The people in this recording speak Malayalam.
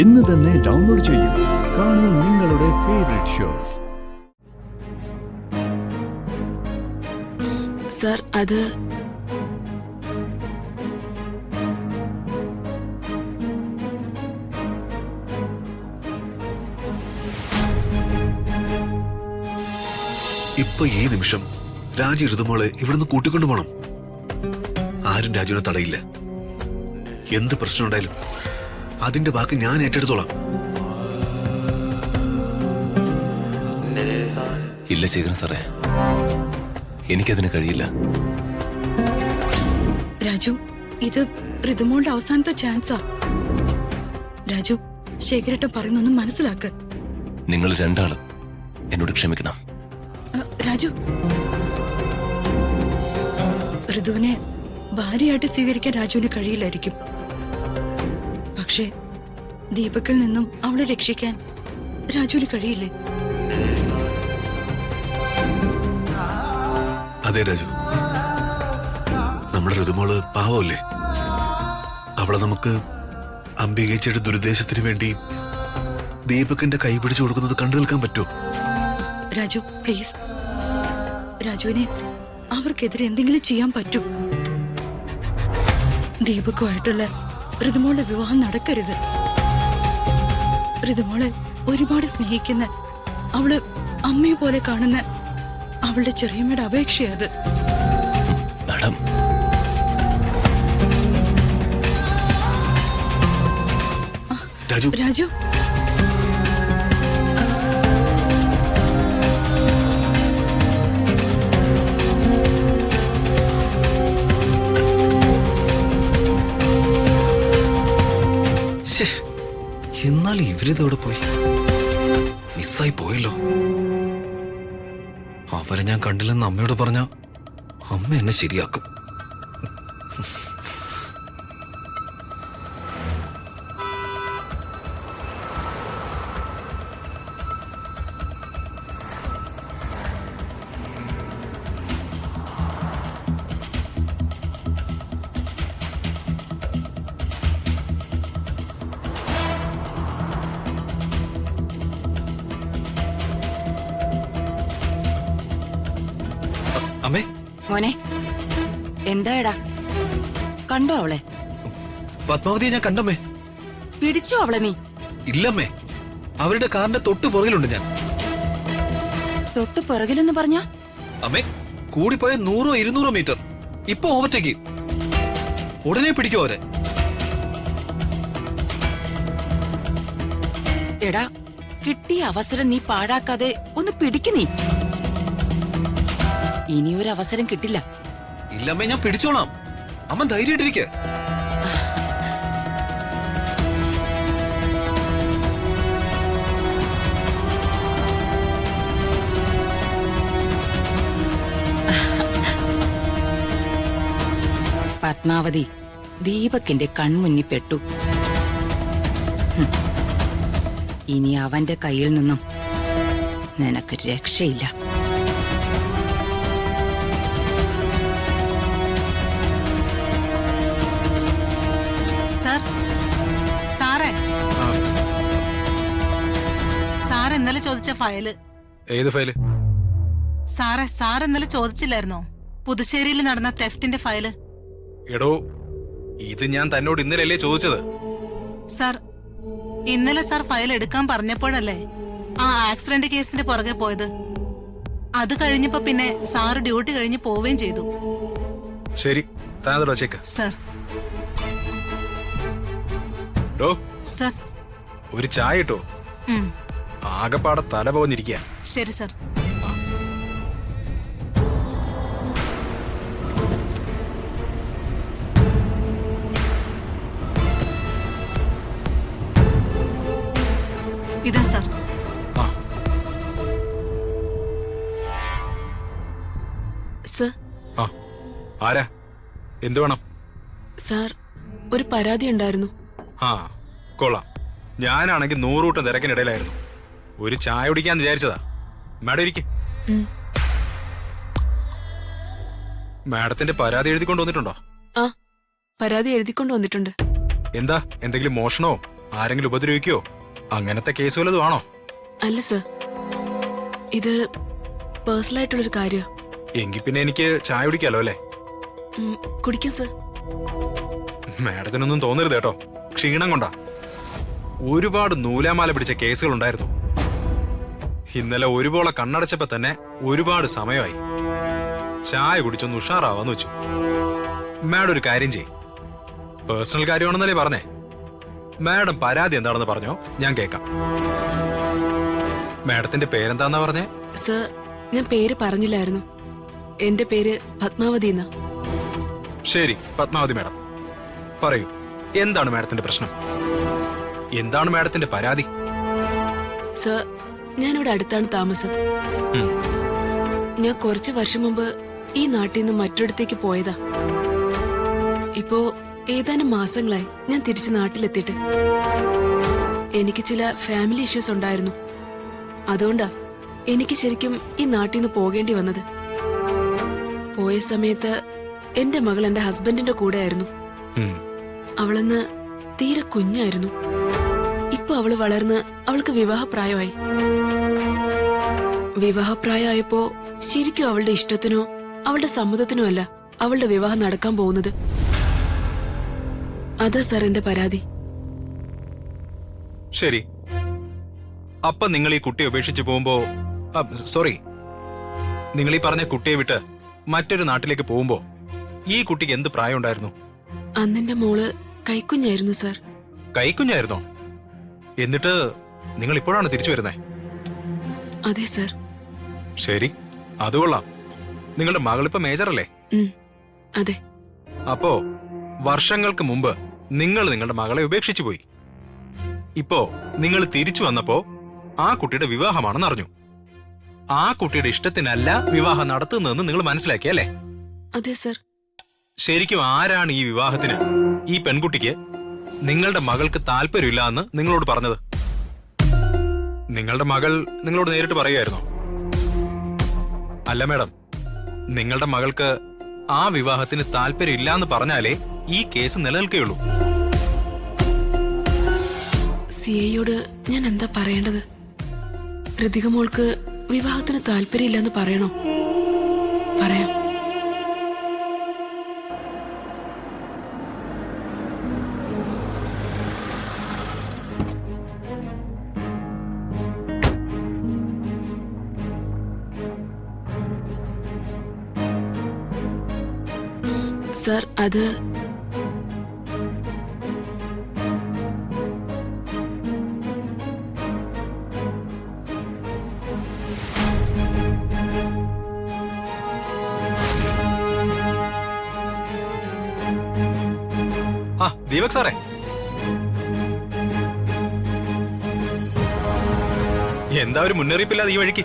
ഇന്ന് തന്നെ ഡൗൺലോഡ് ചെയ്യൂ. കാണൂ നിങ്ങളുടെ ഫേവറേറ്റ് ഷോസ്. സർ, അത് ഇപ്പൊ ഈ നിമിഷം രാജു ഋതുമോളെ ഇവിടുന്ന് കൂട്ടിക്കൊണ്ടു പോണം. ആരും രാജുവിനെ തടയില്ല. എന്ത് പ്രശ്നം ഉണ്ടായാലും അതിന്റെ ബാക്കി ഞാൻ ഏറ്റെടുത്തോളാം. ഇല്ല ശേഖരൻ സാറേ, എനിക്കതിന് കഴിയില്ല. രാജു, ഇത് ഋതുമോളുടെ അവസാനത്തെ ചാൻസാ. രാജു, ശേഖരേട്ടൻ പറയുന്നൊന്നും മനസ്സിലാക്ക്. നിങ്ങൾ രണ്ടാളും എന്നോട് ക്ഷമിക്കണം. രാജു, ഋതുവിനെ ഭാര്യയായിട്ട് സ്വീകരിക്കാൻ രാജുവിന് കഴിയില്ലായിരിക്കും. പക്ഷേ ദീപക്കിൽ നിന്നും അവളെ രക്ഷിക്കാൻ രാജുവിന് കഴിയില്ലേ? അതെ രാജു, നമ്മുടെ ഋതുമോള് പാവമല്ലേ. അവളെ നമുക്ക് അംബികച്ചയുടെ ദുരുദ്ദേശത്തിന് വേണ്ടി ദീപകിന്റെ കൈ പിടിച്ചു കൊടുക്കുന്നത് കണ്ടു നിൽക്കാൻ പറ്റുമോ? രാജു, പ്ലീസ്. രാജുവിനെ അവർക്കെതിരെ എന്തെങ്കിലും ചെയ്യാൻ പറ്റും. ദീപക്കുമായിട്ടുള്ള ഋതുമോളുടെ വിവാഹം നടക്കരുത്. ഋതുമോളെ ഒരുപാട് സ്നേഹിക്കുന്ന, അവള് അമ്മയെ പോലെ കാണുന്ന അവളുടെ ചെറിയമ്മയുടെ അപേക്ഷയത്. മാഡം, രാജു രാജു, എന്നാലും ഇവരിതോടെ പോയി. മിസ്സായി പോയല്ലോ. അവരെ ഞാൻ കണ്ടില്ലെന്ന് അമ്മയോട് പറഞ്ഞ അമ്മ എന്നെ ശരിയാക്കും. അമ്മേ, മോനെ, എന്തായടാ? കണ്ടോ അവളെ? പത്മാവതിയെ ഞാൻ കണ്ടമ്മേ. പിടിച്ചോ അവളെ നീ? ഇല്ലമ്മേ, അവരുടെ കാറിന്റെ തൊട്ട് പുറകിലുണ്ട് ഞാൻ. തൊട്ട് പിറകിലെന്ന് പറഞ്ഞ? അമ്മേ, കൂടിപ്പോയ 100-200 മീറ്റർ. ഇപ്പൊ ഓവർടേക്ക്. ഉടനെ പിടിക്കോ അവരെ. എടാ, കിട്ടിയ അവസരം നീ പാഴാക്കാതെ ഒന്ന് പിടിക്ക് നീ. ഇനിയൊരു അവസരം കിട്ടില്ല. ഇല്ലമ്മേ, ഞാൻ പിടിച്ചോളാം. അമ്മ ധൈര്യമായിട്ടിരിക്കെ. പത്മാവതി ദീപക്കിന്റെ കൺമുന്നിൽ പെട്ടു. ഇനി അവന്റെ കയ്യിൽ നിന്നും നിനക്ക് രക്ഷയില്ല. സാർ ഇന്നലെ ചോദിച്ച ഫയല്. ഏത് ഫയല്? സാർ ഇന്നലെ ചോദിച്ചില്ലായിരുന്നോ പുതുശ്ശേരിയിൽ നടന്ന തെഫ്റ്റിന്റെ ഫയല്? എടോ, ഇത് ഞാൻ തന്നോട് ഇന്നലെയല്ലേ ചോദിച്ചത്? സാർ, ഇന്നലെ സാർ ഫയൽ എടുക്കാൻ പറഞ്ഞപ്പോഴല്ലേ ആ ആക്സിഡന്റ് കേസിന്റെ പുറകെ പോയത്. അത് കഴിഞ്ഞപ്പോ പിന്നെ സാർ ഡ്യൂട്ടി കഴിഞ്ഞ് പോവുകയും ചെയ്തു. ശരി, താനത് വച്ചേക്ക്. സാർ. ഡോ, സാർ. ഒരു ചായ ഇട്ടോ. ആകപ്പാടെ തല പോന്നിരിക്കുക. ശരി സാർ. ഇതാ സാർ. സർ. ആരാ? എന്തു വേണം? സാർ, ഒരു പരാതി ഉണ്ടായിരുന്നു. കൊള്ളാം. ഞാനാണെങ്കിൽ 100 കൂട്ടം തിരക്കിനിടയിലായിരുന്നു. ഒരു ചായ കുടിക്കാന്ന് വിചാരിച്ചതാ. മാഡം ഇരിക്കെ. മാഡത്തിന്റെ പരാതി എഴുതിക്കൊണ്ട് വന്നിട്ടുണ്ടോ? ആ, പരാതി എഴുതിക്കൊണ്ട് വന്നിട്ടുണ്ട്. എന്താ, എന്തെങ്കിലും മോഷണോ ആരെങ്കിലും ഉപദ്രവിക്കോ അങ്ങനത്തെ കേസ് വല്ലതും ആണോ? അല്ല സർ, ഇത് പേഴ്സണൽ ആയിട്ടുള്ളൊരു കാര്യമാണ്. എങ്കിൽ പിന്നെ എനിക്ക് ചായ കുടിക്കാലോ അല്ലേ? കുടിക്കാം സർ. മാഡത്തിനൊന്നും തോന്നരുത് കേട്ടോ, ക്ഷീണം കൊണ്ടാ. ഒരുപാട് നൂലാമാല പിടിച്ച കേസുകൾ ഉണ്ടായിരുന്നു. ഇന്നലെ ഒരുപോലെ കണ്ണടച്ചപ്പോ തന്നെ ഒരുപാട് സമയമായി. ചായ കുടിച്ചൊന്ന് ഉഷാറാവാന്ന് വെച്ചു. മാഡം ഒരു കാര്യം ചെയ്യും, പേഴ്സണൽ കാര്യമാണെന്നല്ലേ പറഞ്ഞേ. മാഡം പരാതി എന്താണെന്ന് പറഞ്ഞോ, ഞാൻ കേൾക്കാം. മാഡത്തിന്റെ പേരെന്താന്നാ പറഞ്ഞേ? സർ, ഞാൻ പേര് പറഞ്ഞില്ലായിരുന്നു. എന്റെ പേര് പത്മാവതി എന്നാ. ശരി, പത്മാവതി മാഡം പറയൂ, എന്താണ് മാഡത്തിന്റെ പ്രശ്നം? എന്താണ് മാഡത്തിന്റെ പരാതി? സർ, ഞാനിവിടെ അടുത്താണ് താമസം. ഞാൻ കുറച്ച് വർഷം മുമ്പ് ഈ നാട്ടിൽ നിന്ന് മറ്റൊരിടത്തേക്ക് പോയതാ. ഇപ്പോ ഏതാനും മാസങ്ങളായി ഞാൻ തിരിച്ച് നാട്ടിലെത്തിയിട്ട്. എനിക്ക് ചില ഫാമിലി ഇഷ്യൂസ് ഉണ്ടായിരുന്നു. അതുകൊണ്ടാ എനിക്ക് ശരിക്കും ഈ നാട്ടിൽ നിന്ന് പോകേണ്ടി വന്നത്. പോയ സമയത്ത് എന്റെ മകൾ എന്റെ ഹസ്ബൻഡിന്റെ കൂടെ ആയിരുന്നു. അവളന്ന് തീരെ കുഞ്ഞായിരുന്നു. ഇപ്പൊ അവള് വളർന്ന് അവൾക്ക് വിവാഹപ്രായമായി. വിവാഹപ്രായമായപ്പോ ശരിക്കും അവളുടെ ഇഷ്ടത്തിനോ അവളുടെ സമ്മതത്തിനോ അല്ല അവളുടെ വിവാഹം നടക്കാൻ പോകുന്നത്. അതാ സാർ എന്റെ പരാതി. ശരി, അപ്പൊ നിങ്ങൾ ഈ കുട്ടിയെ ഉപേക്ഷിച്ച് പോകുമ്പോ, സോറി, നിങ്ങൾ ഈ പറഞ്ഞ കുട്ടിയെ വിട്ട് മറ്റൊരു നാട്ടിലേക്ക് പോകുമ്പോ ഈ കുട്ടിക്ക് എന്ത് പ്രായം ഉണ്ടായിരുന്നു? അന്നെന്റെ മോള് കൈക്കുഞ്ഞായിരുന്നു സാർ. കൈക്കുഞ്ഞായിരുന്നോ? എന്നിട്ട് നിങ്ങൾ ഇപ്പോഴാണ് തിരിച്ചു വരുന്നേ? അതെ സാർ. ശരി, അത് കൊള്ളാം. നിങ്ങളുടെ മകളിപ്പോ മേജറല്ലേ? അതെ. അപ്പോ വർഷങ്ങൾക്ക് മുമ്പ് നിങ്ങൾ നിങ്ങളുടെ മകളെ ഉപേക്ഷിച്ചു പോയി. ഇപ്പോ നിങ്ങൾ തിരിച്ചു വന്നപ്പോ ആ കുട്ടിയുടെ വിവാഹമാണെന്ന് അറിഞ്ഞു. ആ കുട്ടിയുടെ ഇഷ്ടത്തിനല്ല വിവാഹം നടത്തുന്നതെന്ന് നിങ്ങൾ മനസ്സിലാക്കിയല്ലേ? അതെ സർ. ശരിക്കും ആരാണ് ഈ വിവാഹത്തിന് ഈ പെൺകുട്ടിക്ക് നിങ്ങളുടെ മകൾക്ക് താല്പര്യമില്ല എന്ന് നിങ്ങളോട് പറഞ്ഞത്? നിങ്ങളുടെ മകൾ നിങ്ങളോട് നേരിട്ട് പറയുമായിരുന്നോ? അല്ല മാഡം, നിങ്ങളുടെ മകൾക്ക് ആ വിവാഹത്തിന് താല്പര്യമില്ല എന്ന് പറഞ്ഞാലേ ഈ കേസ് നിലനിൽക്കുകയുള്ളൂ. സിഐയോട് ഞാൻ എന്താ പറയേണ്ടത്? ഋതിക മോൾക്ക് വിവാഹത്തിന് താല്പര്യമില്ലെന്ന് പറയണോ? പറയാം. സർ, അത് ദീപക് സാറേ, എന്താ ഒരു മുന്നറിയിപ്പില്ലാതെ ഈ വഴിക്ക്?